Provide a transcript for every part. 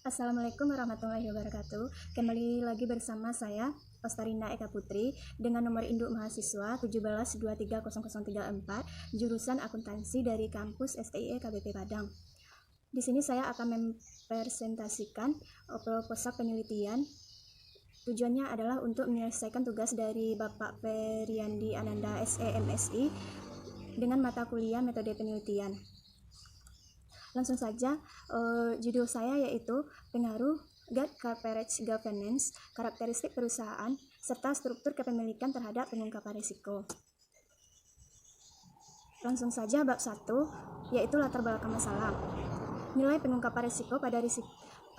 Assalamualaikum warahmatullahi wabarakatuh. Kembali lagi bersama saya, Ostarina Eka Putri, dengan nomor induk mahasiswa 17230034, jurusan akuntansi dari kampus STIE KBP Padang. Di sini saya akan mempresentasikan proposal penelitian. Tujuannya adalah untuk menyelesaikan tugas dari Bapak Periandi Ananda SE MSI dengan mata kuliah metode penelitian. Langsung saja, judul saya yaitu pengaruh corporate governance, karakteristik perusahaan, serta struktur kepemilikan terhadap pengungkapan risiko. Langsung saja bab 1, yaitu latar belakang masalah. Nilai pengungkapan risiko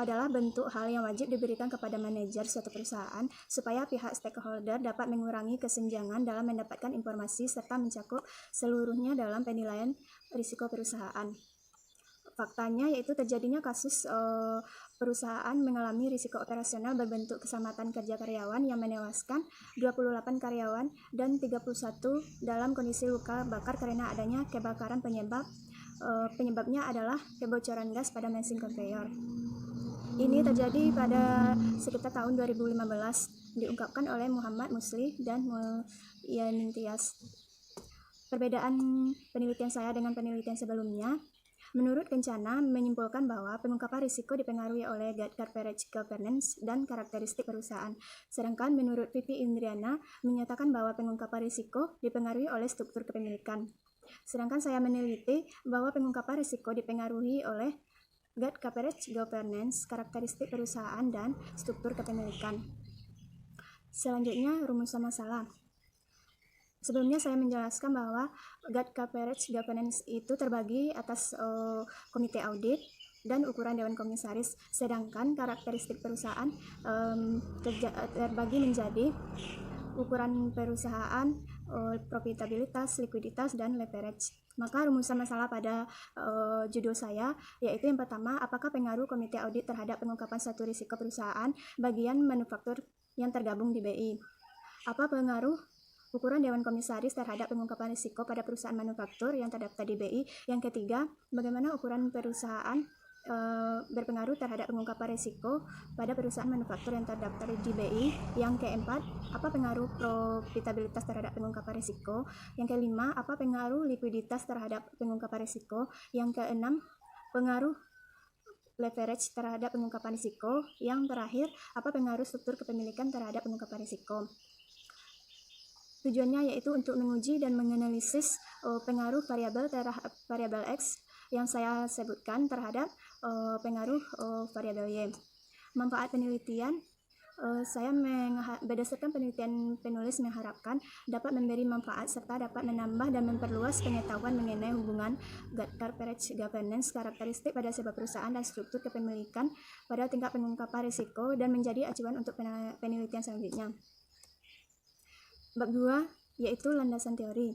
adalah bentuk hal yang wajib diberikan kepada manajer suatu perusahaan supaya pihak stakeholder dapat mengurangi kesenjangan dalam mendapatkan informasi serta mencakup seluruhnya dalam penilaian risiko perusahaan. Faktanya yaitu terjadinya kasus perusahaan mengalami risiko operasional berbentuk keselamatan kerja karyawan yang menewaskan 28 karyawan dan 31 dalam kondisi luka bakar karena adanya kebakaran penyebabnya adalah kebocoran gas pada mesin konveyor. Ini terjadi pada sekitar tahun 2015, diungkapkan oleh Muhammad Musli dan Mulyanin Tias. Perbedaan penelitian saya dengan penelitian sebelumnya, menurut Kencana menyimpulkan bahwa pengungkapan risiko dipengaruhi oleh corporate governance dan karakteristik perusahaan. Sedangkan menurut Pipi Indriana menyatakan bahwa pengungkapan risiko dipengaruhi oleh struktur kepemilikan. Sedangkan saya meneliti bahwa pengungkapan risiko dipengaruhi oleh corporate governance, karakteristik perusahaan, dan struktur kepemilikan. Selanjutnya, rumusan masalah. Sebelumnya saya menjelaskan bahwa corporate governance itu terbagi atas komite audit dan ukuran dewan komisaris, sedangkan karakteristik perusahaan terbagi menjadi ukuran perusahaan, profitabilitas, likuiditas, dan leverage. Maka rumusan masalah pada judul saya yaitu yang pertama, apakah pengaruh komite audit terhadap pengungkapan suatu risiko perusahaan bagian manufaktur yang tergabung di BI? Apa pengaruh ukuran dewan komisaris terhadap pengungkapan risiko pada perusahaan manufaktur yang terdaftar di BI? Yang ketiga, bagaimana ukuran perusahaan berpengaruh terhadap pengungkapan risiko pada perusahaan manufaktur yang terdaftar di BI? Yang keempat, apa pengaruh profitabilitas terhadap pengungkapan risiko? Yang kelima, apa pengaruh likuiditas terhadap pengungkapan risiko? Yang keenam, pengaruh leverage terhadap pengungkapan risiko? Yang terakhir, apa pengaruh struktur kepemilikan terhadap pengungkapan risiko? Tujuannya yaitu untuk menguji dan menganalisis pengaruh variabel X yang saya sebutkan terhadap pengaruh variabel Y. Manfaat penelitian, saya berdasarkan penelitian penulis mengharapkan dapat memberi manfaat serta dapat menambah dan memperluas pengetahuan mengenai hubungan corporate governance, karakteristik pada sebuah perusahaan, dan struktur kepemilikan pada tingkat pengungkapan risiko dan menjadi acuan untuk penelitian selanjutnya. Bab 2 yaitu landasan teori.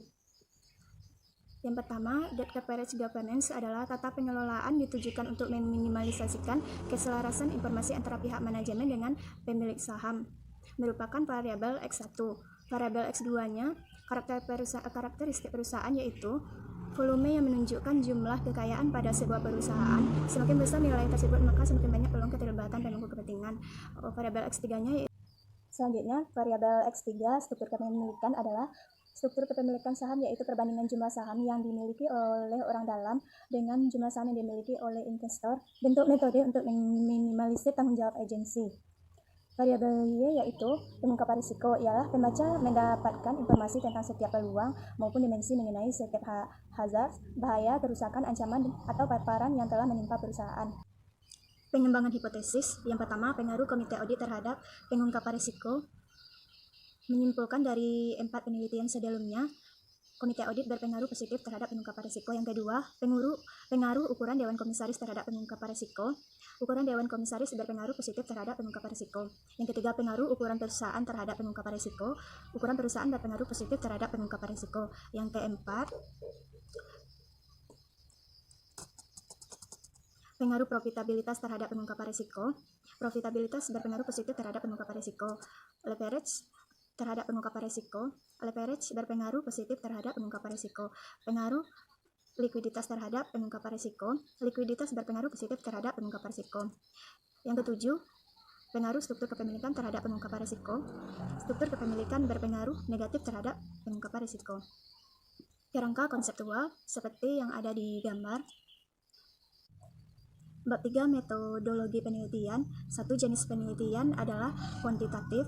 Yang pertama, corporate governance adalah tata pengelolaan ditujukan untuk meminimalisasikan keselarasan informasi antara pihak manajemen dengan pemilik saham, merupakan variabel X1. Variabel X2-nya karakteristik perusahaan yaitu volume yang menunjukkan jumlah kekayaan pada sebuah perusahaan. Semakin besar nilai tersebut, maka semakin banyak peluang keterlibatan pemangku kepentingan. Variabel X3-nya Selanjutnya, variabel X3 struktur kepemilikan adalah struktur kepemilikan saham, yaitu perbandingan jumlah saham yang dimiliki oleh orang dalam dengan jumlah saham yang dimiliki oleh investor. Bentuk metode untuk meminimalisir tanggung jawab agensi. Variabel Y yaitu pengungkapan risiko, ialah pembaca mendapatkan informasi tentang setiap peluang maupun dimensi mengenai setiap hazard, bahaya, kerusakan, ancaman, atau paparan yang telah menimpa perusahaan. Pengembangan hipotesis. Yang pertama, pengaruh komite audit terhadap pengungkapan risiko. Menyimpulkan dari 4 penelitian sebelumnya, komite audit berpengaruh positif terhadap pengungkapan risiko. Yang kedua, pengaruh ukuran dewan komisaris terhadap pengungkapan risiko. Ukuran dewan komisaris berpengaruh positif terhadap pengungkapan risiko. Yang ketiga, pengaruh ukuran perusahaan terhadap pengungkapan risiko. Ukuran perusahaan berpengaruh positif terhadap pengungkapan risiko. Yang keempat, pengaruh profitabilitas terhadap pengungkapan risiko. Profitabilitas berpengaruh positif terhadap pengungkapan risiko. Leverage terhadap pengungkapan risiko. Leverage berpengaruh positif terhadap pengungkapan risiko. Pengaruh likuiditas terhadap pengungkapan risiko. Likuiditas berpengaruh positif terhadap pengungkapan risiko. Yang ketujuh, pengaruh struktur kepemilikan terhadap pengungkapan risiko. Struktur kepemilikan berpengaruh negatif terhadap pengungkapan risiko. Kerangka konseptual seperti yang ada di gambar. Bab 3 metodologi penelitian. Satu jenis penelitian adalah kuantitatif,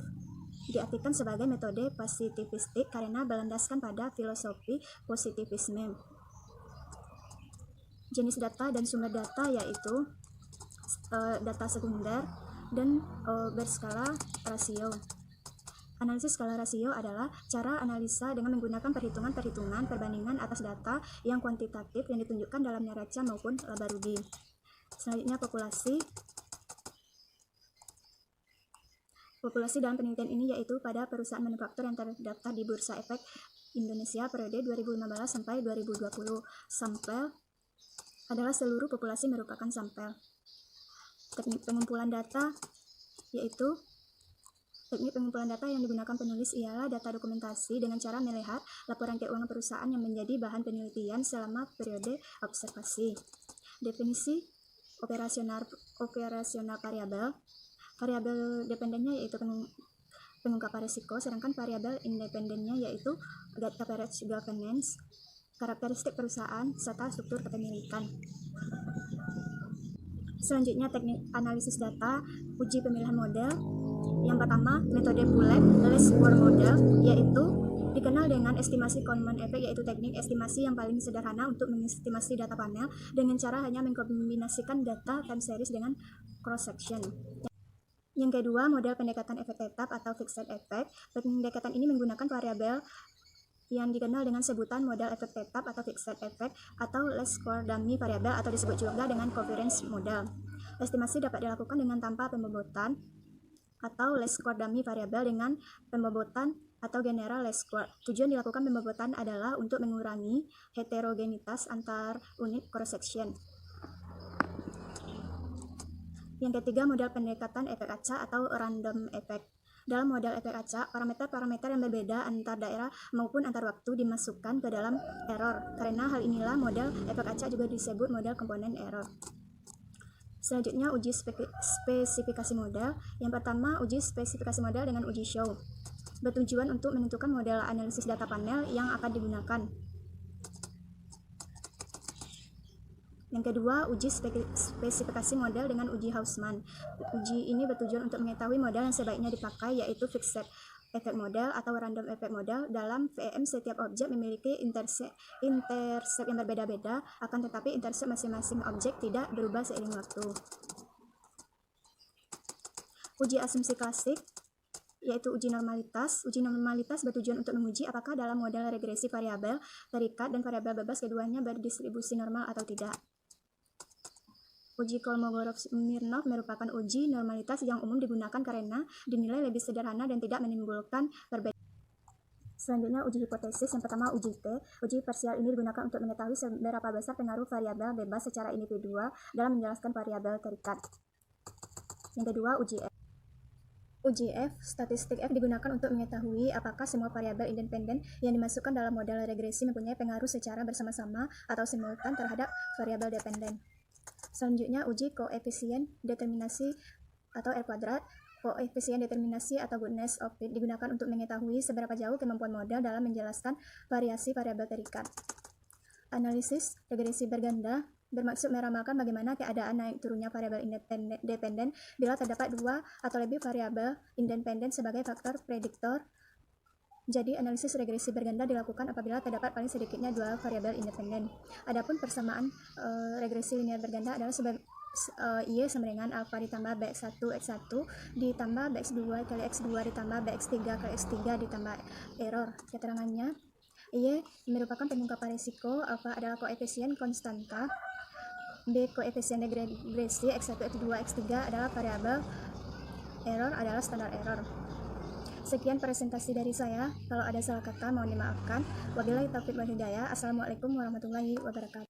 diartikan sebagai metode positivistik karena berlandaskan pada filosofi positivisme. Jenis data dan sumber data yaitu data sekunder dan berskala rasio. Analisis skala rasio adalah cara analisa dengan menggunakan perhitungan-perhitungan perbandingan atas data yang kuantitatif yang ditunjukkan dalam neraca maupun laba rugi. Selanjutnya populasi dalam penelitian ini yaitu pada perusahaan manufaktur yang terdaftar di Bursa Efek Indonesia periode 2015 sampai 2020. Sampel adalah seluruh populasi merupakan sampel. Teknik pengumpulan data yang digunakan penulis ialah data dokumentasi dengan cara melihat laporan keuangan perusahaan yang menjadi bahan penelitian selama periode observasi. Definisi operasional variabel. Variabel dependennya yaitu pengungkapan risiko, sedangkan variabel independennya yaitu coverage governance, karakteristik perusahaan, serta struktur kepemilikan. Selanjutnya teknik analisis data, uji pemilihan model. Yang pertama, metode Pullett-Lesquer model, yaitu dikenal dengan estimasi common effect, yaitu teknik estimasi yang paling sederhana untuk mengestimasi data panel dengan cara hanya mengkombinasikan data time series dengan cross section. Yang kedua, model pendekatan efek tetap atau fixed effect. Pendekatan ini menggunakan variabel yang dikenal dengan sebutan model efek tetap atau fixed effect atau least square dummy variable atau disebut juga dengan covariance model. Estimasi dapat dilakukan dengan tanpa pembobotan atau least square dummy variable dengan pembobotan atau general least square. Tujuan dilakukan pembobotan adalah untuk mengurangi heterogenitas antar unit cross section. Yang ketiga, model pendekatan efek acak atau random effect. Dalam model efek acak, parameter-parameter yang berbeda antar daerah maupun antar waktu dimasukkan ke dalam error. Karena hal inilah model efek acak juga disebut model komponen error. Selanjutnya, uji spesifikasi model. Yang pertama, uji spesifikasi model dengan uji show. Bertujuan untuk menentukan model analisis data panel yang akan digunakan. Yang kedua, uji spesifikasi model dengan uji Hausman. Uji ini bertujuan untuk mengetahui model yang sebaiknya dipakai, yaitu fixed effect model atau random effect model. Dalam VEM, setiap objek memiliki intercept yang berbeda-beda, akan tetapi intercept masing-masing objek tidak berubah seiring waktu. Uji asumsi klasik, yaitu uji normalitas. Uji normalitas bertujuan untuk menguji apakah dalam model regresi variabel terikat dan variabel bebas keduanya berdistribusi normal atau tidak. Uji Kolmogorov-Smirnov merupakan uji normalitas yang umum digunakan karena dinilai lebih sederhana dan tidak menimbulkan perbedaan. Selanjutnya, uji hipotesis. Yang pertama, uji T. Uji parsial ini digunakan untuk mengetahui seberapa besar pengaruh variabel bebas secara individual dalam menjelaskan variabel terikat. Yang kedua, uji F. Uji F, statistik F digunakan untuk mengetahui apakah semua variabel independen yang dimasukkan dalam model regresi mempunyai pengaruh secara bersama-sama atau simultan terhadap variabel dependen. Selanjutnya, uji koefisien determinasi atau R kuadrat. Koefisien determinasi atau goodness of fit digunakan untuk mengetahui seberapa jauh kemampuan model dalam menjelaskan variasi variabel terikat. Analisis regresi berganda bermaksud meramalkan bagaimana keadaan naik turunnya variabel dependen bila terdapat dua atau lebih variabel independen sebagai faktor prediktor. Jadi, analisis regresi berganda dilakukan apabila terdapat paling sedikitnya dua variabel independen. Adapun persamaan regresi linear berganda adalah Y sama dengan alfa ditambah bx1 x1 ditambah bx2 kali x2 ditambah bx3 kali x3 ditambah error. Keterangannya, Y merupakan pengungkapan risiko, alfa adalah koefisien konstanta, B koefisien regresi, x1, x2, x3 adalah variabel, error adalah standar error. Sekian presentasi dari saya. Kalau ada salah kata mohon dimaafkan. Wabillahi taufiq wal hidayah. Assalamualaikum warahmatullahi wabarakatuh.